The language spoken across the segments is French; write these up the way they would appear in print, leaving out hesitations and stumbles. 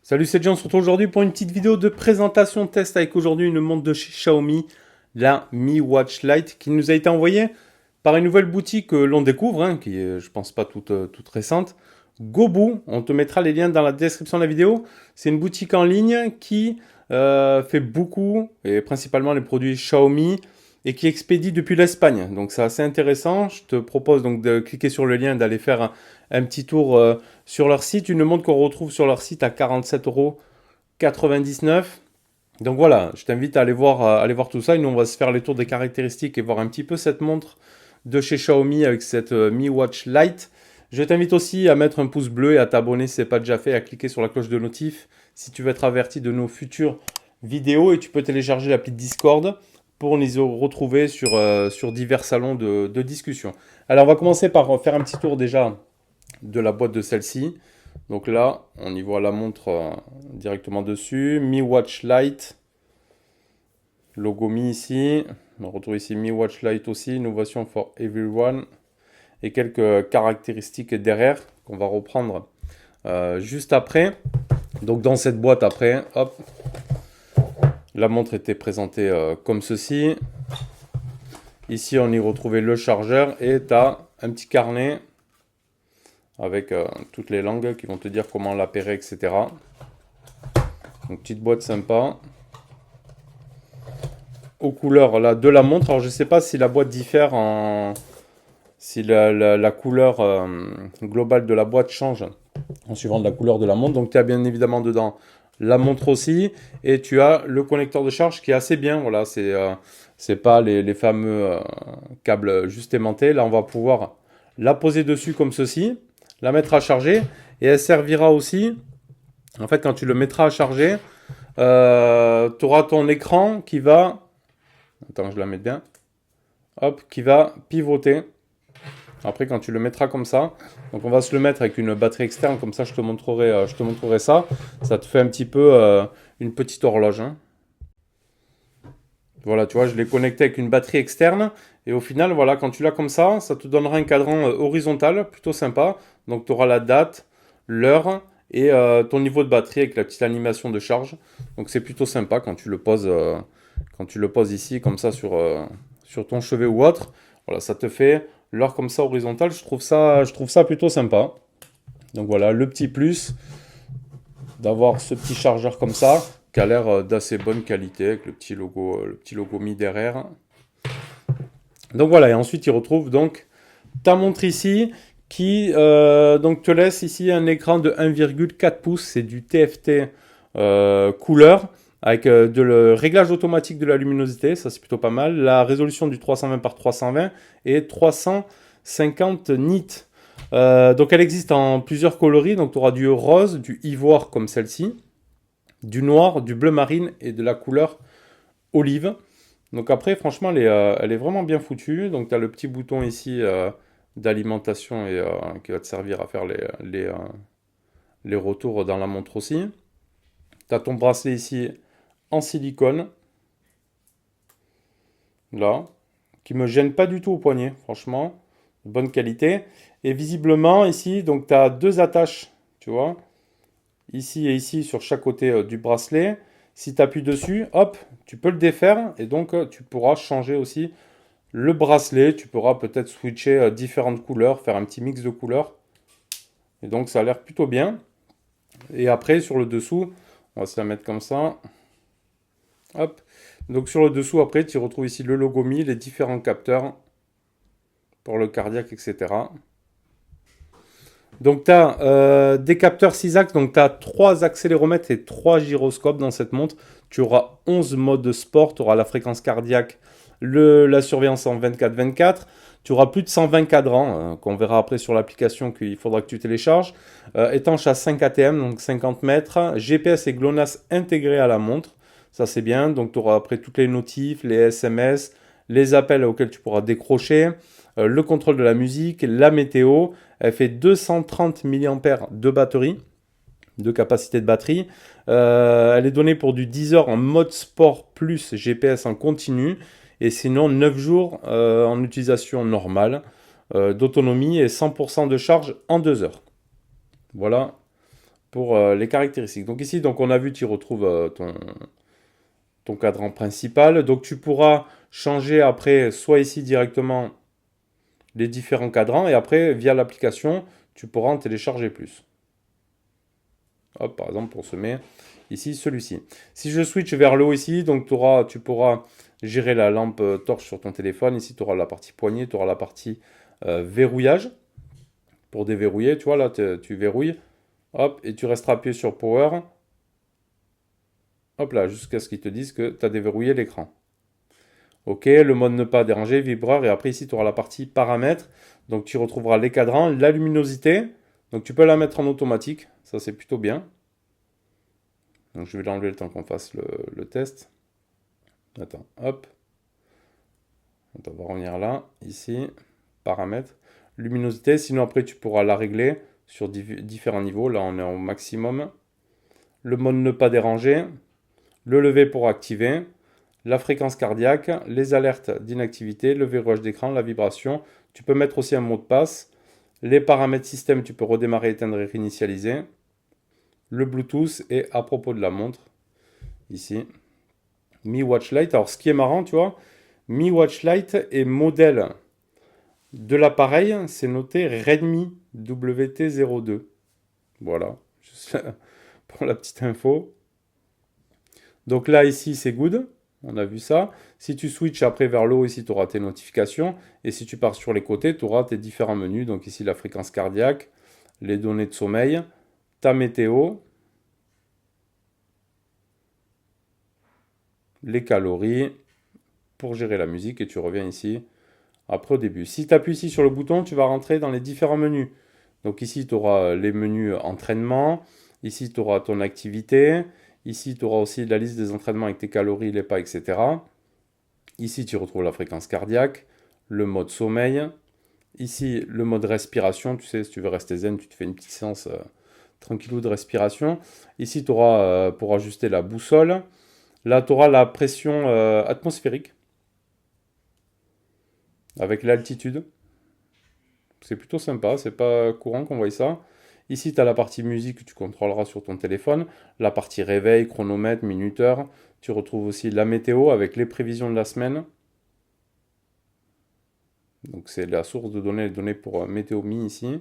Salut, c'est John, on se retrouve aujourd'hui pour une petite vidéo de présentation test avec aujourd'hui une montre de chez Xiaomi, la Mi Watch Lite, qui nous a été envoyée par une nouvelle boutique que l'on découvre, qui est, je pense pas toute récente, Gobu. On te mettra les liens dans la description de la vidéo. C'est une boutique en ligne qui fait beaucoup, et principalement les produits Xiaomi, et qui expédie depuis l'Espagne. Donc c'est assez intéressant. Je te propose donc de cliquer sur le lien, d'aller faire un petit tour sur leur site. Une montre qu'on retrouve sur leur site à 47,99 €. Donc voilà, je t'invite à aller voir tout ça. Et nous, on va se faire les tours des caractéristiques et voir un petit peu cette montre de chez Xiaomi avec cette Mi Watch Lite. Je t'invite aussi à mettre un pouce bleu et à t'abonner si ce n'est pas déjà fait, à cliquer sur la cloche de notif si tu veux être averti de nos futures vidéos. Et tu peux télécharger l'appli Discord pour nous retrouver sur divers salons de discussion. Alors, on va commencer par faire un petit tour déjà de la boîte de celle-ci. Donc là, on y voit la montre directement dessus. Mi Watch Lite. Logo Mi ici. On retrouve ici Mi Watch Lite aussi. Innovation for everyone. Et quelques caractéristiques derrière qu'on va reprendre juste après. Donc dans cette boîte après, hop, la montre était présentée comme ceci. Ici, on y retrouvait le chargeur et tu as un petit carnet avec toutes les langues qui vont te dire comment l'appairer, etc. Donc, petite boîte sympa. Aux couleurs là, de la montre. Alors, je ne sais pas si la boîte diffère si la couleur globale de la boîte change en suivant de la couleur de la montre. Donc, tu as bien évidemment dedans la montre aussi, et tu as le connecteur de charge qui est assez bien. Voilà, c'est pas les fameux câbles juste aimantés. Là, on va pouvoir la poser dessus comme ceci, la mettre à charger, et elle servira aussi. En fait, quand tu le mettras à charger, tu auras ton écran qui va, attends, je la mets bien, hop, qui va pivoter. Après, quand tu le mettras comme ça, donc on va se le mettre avec une batterie externe, comme ça je te montrerai ça. Ça te fait un petit peu une petite horloge. Voilà, tu vois, je l'ai connecté avec une batterie externe. Et au final, voilà, quand tu l'as comme ça te donnera un cadran horizontal, plutôt sympa. Donc tu auras la date, l'heure et ton niveau de batterie avec la petite animation de charge. Donc c'est plutôt sympa quand tu le poses ici, comme ça, sur ton chevet ou autre. Voilà, ça te fait l'heure comme ça horizontale. Je trouve ça plutôt sympa. Donc voilà, le petit plus d'avoir ce petit chargeur comme ça, qui a l'air d'assez bonne qualité, avec le petit logo Mi derrière. Donc voilà, et ensuite il retrouve donc ta montre ici, qui donc te laisse ici un écran de 1,4 pouces, c'est du TFT couleur, avec le réglage automatique de la luminosité, ça c'est plutôt pas mal. La résolution du 320 par 320 et 350 nits. Donc elle existe en plusieurs coloris, donc tu auras du rose, du ivoire comme celle-ci, du noir, du bleu marine et de la couleur olive. Donc après, franchement, elle est vraiment bien foutue. Donc tu as le petit bouton ici d'alimentation et qui va te servir à faire les retours dans la montre aussi. Tu as ton bracelet ici en silicone, là, qui me gêne pas du tout au poignet, franchement, de bonne qualité. Et visiblement ici, donc tu as deux attaches, tu vois, ici et ici sur chaque côté du bracelet. Si tu appuies dessus, hop, tu peux le défaire et donc tu pourras changer aussi le bracelet. Tu pourras peut-être switcher différentes couleurs, faire un petit mix de couleurs. Et donc ça a l'air plutôt bien. Et après sur le dessous, on va se la mettre comme ça. Hop. Donc sur le dessous, après, tu retrouves ici le logo Mi, les différents capteurs pour le cardiaque, etc. Donc tu as des capteurs 6 axes, donc tu as 3 accéléromètres et 3 gyroscopes dans cette montre. Tu auras 11 modes de sport, tu auras la fréquence cardiaque, la surveillance en 24/24. Tu auras plus de 120 cadrans, qu'on verra après sur l'application qu'il faudra que tu télécharges. Étanche à 5 ATM, donc 50 mètres. GPS et GLONASS intégrés à la montre. Ça c'est bien, donc tu auras après toutes les notifs, les SMS, les appels auxquels tu pourras décrocher, le contrôle de la musique, la météo. Elle fait 230 mAh de batterie, de capacité de batterie. Elle est donnée pour du 10 heures en mode sport plus GPS en continu. Et sinon, 9 jours en utilisation normale d'autonomie et 100% de charge en 2 heures. Voilà pour les caractéristiques. Donc ici, donc on a vu, tu retrouves ton cadran principal. Donc tu pourras changer après, soit ici directement, les différents cadrans, et après, via l'application, tu pourras en télécharger plus. Hop, par exemple, on se met ici celui-ci. Si je switch vers le haut ici, donc tu pourras gérer la lampe torche sur ton téléphone. Ici, tu auras la partie poignée, tu auras la partie verrouillage pour déverrouiller. Tu vois, là, tu verrouilles. Hop, et tu resteras appuyé sur Power. Hop là, jusqu'à ce qu'ils te disent que tu as déverrouillé l'écran. Ok, le mode ne pas déranger, vibreur. Et après, ici, tu auras la partie paramètres. Donc, tu retrouveras les cadrans, la luminosité. Donc, tu peux la mettre en automatique. Ça, c'est plutôt bien. Donc, je vais l'enlever le temps qu'on fasse le test. Attends, hop. On va revenir là, ici, paramètres, luminosité. Sinon, après, tu pourras la régler sur différents niveaux. Là, on est au maximum. Le mode ne pas déranger. Le lever pour activer. La fréquence cardiaque. Les alertes d'inactivité. Le verrouillage d'écran. La vibration. Tu peux mettre aussi un mot de passe. Les paramètres système, tu peux redémarrer, éteindre et réinitialiser. Le Bluetooth. Et à propos de la montre, ici, Mi Watch Lite. Alors, ce qui est marrant, tu vois, Mi Watch Lite est modèle de l'appareil, c'est noté Redmi WT02. Voilà, juste pour la petite info. Donc là, ici, c'est good. On a vu ça. Si tu switches après vers le haut, ici, tu auras tes notifications. Et si tu pars sur les côtés, tu auras tes différents menus. Donc ici, la fréquence cardiaque, les données de sommeil, ta météo, les calories, pour gérer la musique. Et tu reviens ici après au début. Si tu appuies ici sur le bouton, tu vas rentrer dans les différents menus. Donc ici, tu auras les menus entraînement. Ici, tu auras ton activité. Ici, tu auras aussi la liste des entraînements avec tes calories, les pas, etc. Ici, tu retrouves la fréquence cardiaque, le mode sommeil. Ici, le mode respiration. Tu sais, si tu veux rester zen, tu te fais une petite séance tranquillou de respiration. Ici, tu auras pour ajuster la boussole. Là, tu auras la pression atmosphérique avec l'altitude. C'est plutôt sympa, c'est pas courant qu'on voit ça. Ici, tu as la partie musique que tu contrôleras sur ton téléphone, la partie réveil, chronomètre, minuteur. Tu retrouves aussi la météo avec les prévisions de la semaine. Donc c'est la source de données, les données pour MétéoMe ici.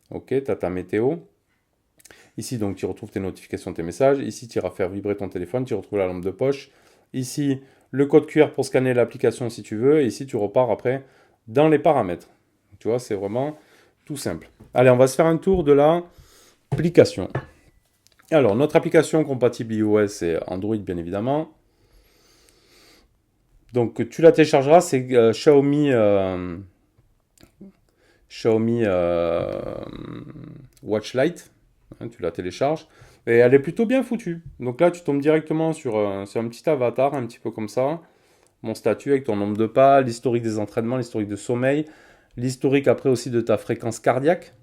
Ok, tu as ta météo. Ici, donc, tu retrouves tes notifications, tes messages. Ici, tu iras faire vibrer ton téléphone, tu retrouves la lampe de poche. Ici, le code QR pour scanner l'application si tu veux. Et ici, tu repars après dans les paramètres. Tu vois, c'est vraiment tout simple. Allez, on va se faire un tour de l'application. Alors, notre application compatible iOS et Android, bien évidemment. Donc, tu la téléchargeras, c'est Xiaomi Watch Lite. Hein, tu la télécharges. Et elle est plutôt bien foutue. Donc là, tu tombes directement sur un petit avatar, un petit peu comme ça. Mon statut avec ton nombre de pas, l'historique des entraînements, l'historique de sommeil, l'historique après aussi de ta fréquence cardiaque.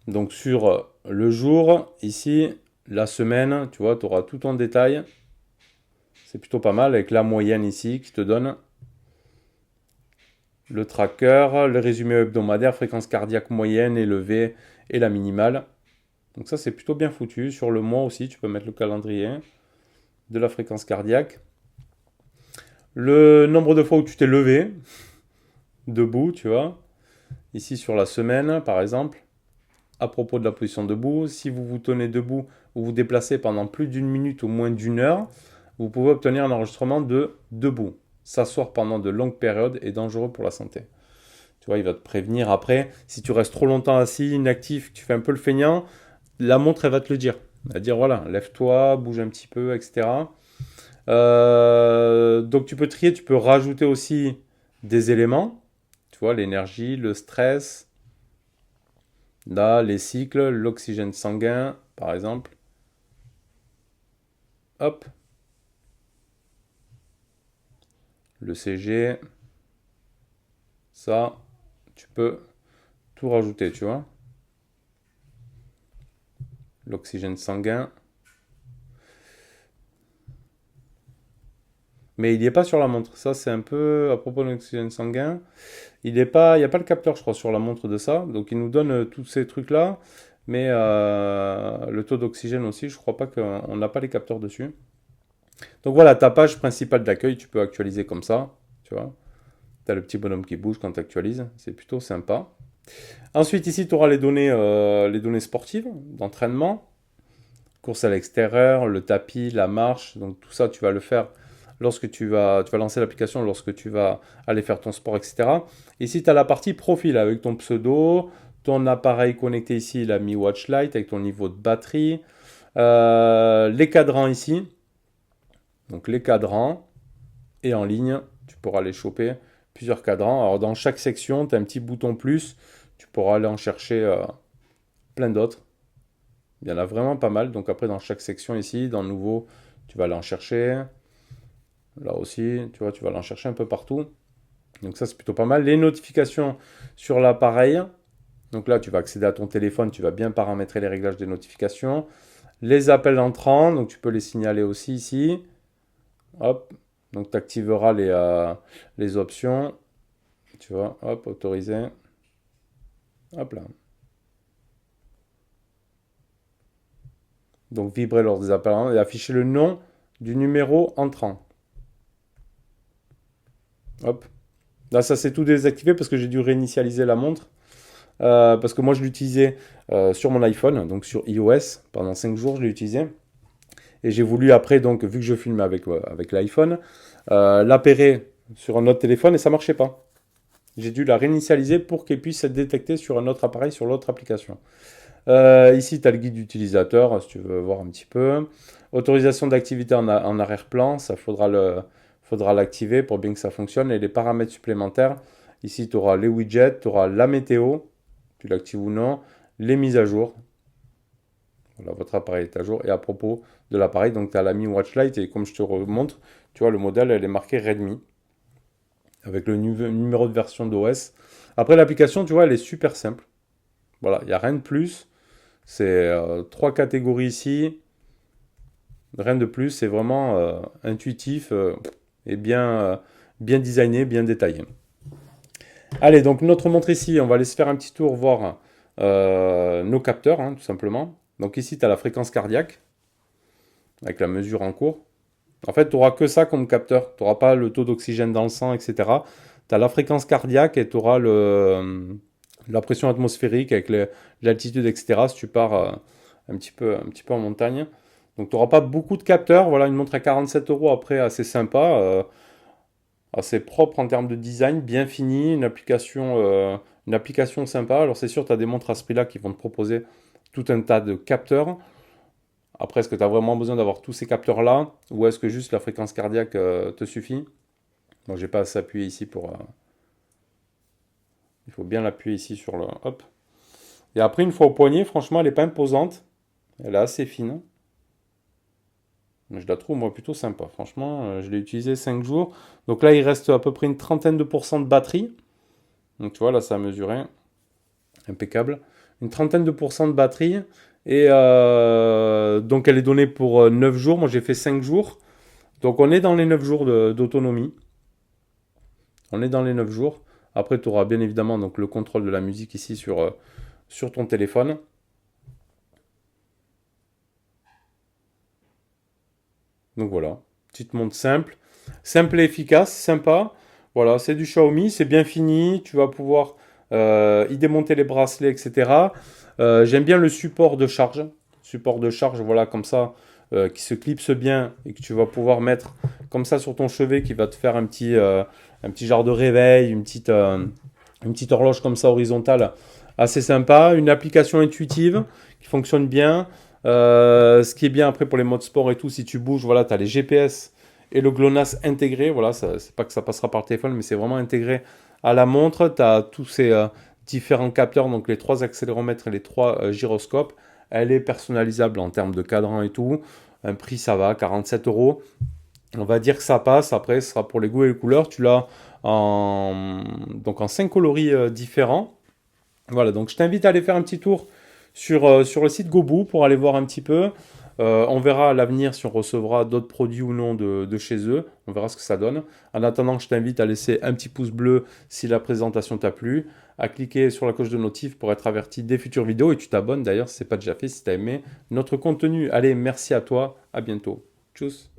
Donc sur le jour, ici, la semaine, tu vois, tu auras tout en détail. C'est plutôt pas mal avec la moyenne ici qui te donne le tracker, le résumé hebdomadaire, fréquence cardiaque moyenne, élevée et la minimale. Donc ça, c'est plutôt bien foutu. Sur le mois aussi, tu peux mettre le calendrier de la fréquence cardiaque. Le nombre de fois où tu t'es levé, debout, tu vois. Ici sur la semaine, par exemple. À propos de la position debout, si vous vous tenez debout ou vous déplacez pendant plus d'une minute ou moins d'une heure, vous pouvez obtenir un enregistrement de debout. S'asseoir pendant de longues périodes est dangereux pour la santé. Tu vois, il va te prévenir après. Si tu restes trop longtemps assis, inactif, tu fais un peu le feignant, la montre, elle va te le dire. Elle va te dire, voilà, lève-toi, bouge un petit peu, etc. Donc tu peux trier, tu peux rajouter aussi des éléments. Tu vois, l'énergie, le stress, là, les cycles, l'oxygène sanguin, par exemple. Hop. Le CG. Ça, tu peux tout rajouter, tu vois. L'oxygène sanguin. mais il n'y est pas sur la montre. Ça, c'est un peu à propos de l'oxygène sanguin. Il n'y a pas le capteur, je crois, sur la montre de ça. Donc, il nous donne tous ces trucs-là. Mais le taux d'oxygène aussi, je crois pas qu'on n'a pas les capteurs dessus. Donc voilà, ta page principale d'accueil, tu peux actualiser comme ça. Tu vois, tu as le petit bonhomme qui bouge quand tu actualises. C'est plutôt sympa. Ensuite, ici, tu auras les données sportives, d'entraînement, course à l'extérieur, le tapis, la marche. Donc tout ça, tu vas le faire lorsque tu vas lancer l'application, lorsque tu vas aller faire ton sport, etc. Ici, tu as la partie profil avec ton pseudo, ton appareil connecté ici, la Mi Watch Lite avec ton niveau de batterie, les cadrans ici. Donc les cadrans et en ligne, tu pourras les choper plusieurs cadrans. Alors dans chaque section, tu as un petit bouton plus, tu pourras aller en chercher plein d'autres. Il y en a vraiment pas mal. Donc après, dans chaque section ici, dans nouveau, tu vas aller en chercher. Là aussi, tu vois, tu vas aller en chercher un peu partout. Donc ça, c'est plutôt pas mal. Les notifications sur l'appareil. Donc là, tu vas accéder à ton téléphone, tu vas bien paramétrer les réglages des notifications. Les appels entrants, donc tu peux les signaler aussi ici. Hop, donc tu activeras les options. Tu vois, hop, autoriser. Hop là. Donc vibrer lors des appels entrants et afficher le nom du numéro entrant. Hop. Là, ça c'est tout désactivé parce que j'ai dû réinitialiser la montre. Parce que moi je l'utilisais sur mon iPhone, donc sur iOS, pendant 5 jours je l'ai utilisé. Et j'ai voulu après, donc vu que je filme avec l'iPhone, l'appairer sur un autre téléphone et ça marchait pas. J'ai dû la réinitialiser pour qu'elle puisse être détectée sur un autre appareil, sur l'autre application. Ici, tu as le guide d'utilisateur, si tu veux voir un petit peu. Autorisation d'activité en arrière-plan, ça faudra l'activer pour bien que ça fonctionne. Et les paramètres supplémentaires, ici, tu auras les widgets, tu auras la météo, tu l'actives ou non, les mises à jour. Voilà, votre appareil est à jour. Et à propos de l'appareil, donc tu as la Mi Watch Lite et comme je te remontre, tu vois, le modèle, elle est marquée Redmi avec le numéro de version d'OS. Après, l'application, tu vois, elle est super simple. Voilà, il n'y a rien de plus. C'est trois catégories ici. Rien de plus. C'est vraiment intuitif et bien designé, bien détaillé. Allez, donc notre montre ici, on va aller se faire un petit tour voir nos capteurs, hein, tout simplement. Donc ici, tu as la fréquence cardiaque avec la mesure en cours. En fait, tu n'auras que ça comme capteur. Tu n'auras pas le taux d'oxygène dans le sang, etc. Tu as la fréquence cardiaque et tu auras la pression atmosphérique avec l'altitude, etc. Si tu pars un petit peu en montagne. Donc tu n'auras pas beaucoup de capteurs. Voilà, une montre à 47 euros après, assez sympa. Assez propre en termes de design, bien fini, une application sympa. Alors c'est sûr, tu as des montres à ce prix-là qui vont te proposer tout un tas de capteurs. Après, est-ce que tu as vraiment besoin d'avoir tous ces capteurs-là ou est-ce que juste la fréquence cardiaque te suffit? Bon, j'ai pas à s'appuyer ici pour... il faut bien l'appuyer ici sur le... Hop. Et après, une fois au poignet, franchement, elle n'est pas imposante. Elle est assez fine. Je la trouve, moi, plutôt sympa. Franchement, je l'ai utilisé 5 jours. Donc là, il reste à peu près une trentaine de pourcents de batterie. Donc tu vois, là, ça a mesuré. Impeccable. Une trentaine de pourcents de batterie. Et donc, elle est donnée pour 9 jours. Moi, j'ai fait 5 jours. Donc, on est dans les 9 jours d'autonomie. On est dans les 9 jours. Après, tu auras bien évidemment donc, le contrôle de la musique ici sur ton téléphone. Donc voilà, petite montre simple. Simple et efficace, sympa. Voilà, c'est du Xiaomi, c'est bien fini. Tu vas pouvoir y démonter les bracelets, etc. J'aime bien le support de charge. Support de charge, voilà, comme ça, qui se clipse bien et que tu vas pouvoir mettre comme ça sur ton chevet qui va te faire un petit genre de réveil, une petite horloge comme ça horizontale. Assez sympa. Une application intuitive qui fonctionne bien. Ce qui est bien après pour les modes sport et tout, si tu bouges, voilà, tu as les GPS et le GLONASS intégré. Voilà, c'est pas que ça passera par le téléphone, mais c'est vraiment intégré à la montre. Tu as tous ces différents capteurs, donc les 3 accéléromètres et les 3 gyroscopes. Elle est personnalisable en termes de cadran et tout. Un prix, ça va, 47 euros. On va dire que ça passe. Après, ce sera pour les goûts et les couleurs. Tu l'as donc en 5 coloris différents. Voilà, donc je t'invite à aller faire un petit tour sur le site Gobu pour aller voir un petit peu. On verra à l'avenir si on recevra d'autres produits ou non de chez eux. On verra ce que ça donne. En attendant, je t'invite à laisser un petit pouce bleu si la présentation t'a plu, à cliquer sur la cloche de notif pour être averti des futures vidéos et tu t'abonnes d'ailleurs si ce n'est pas déjà fait, si tu as aimé notre contenu. Allez, merci à toi, à bientôt. Tchuss.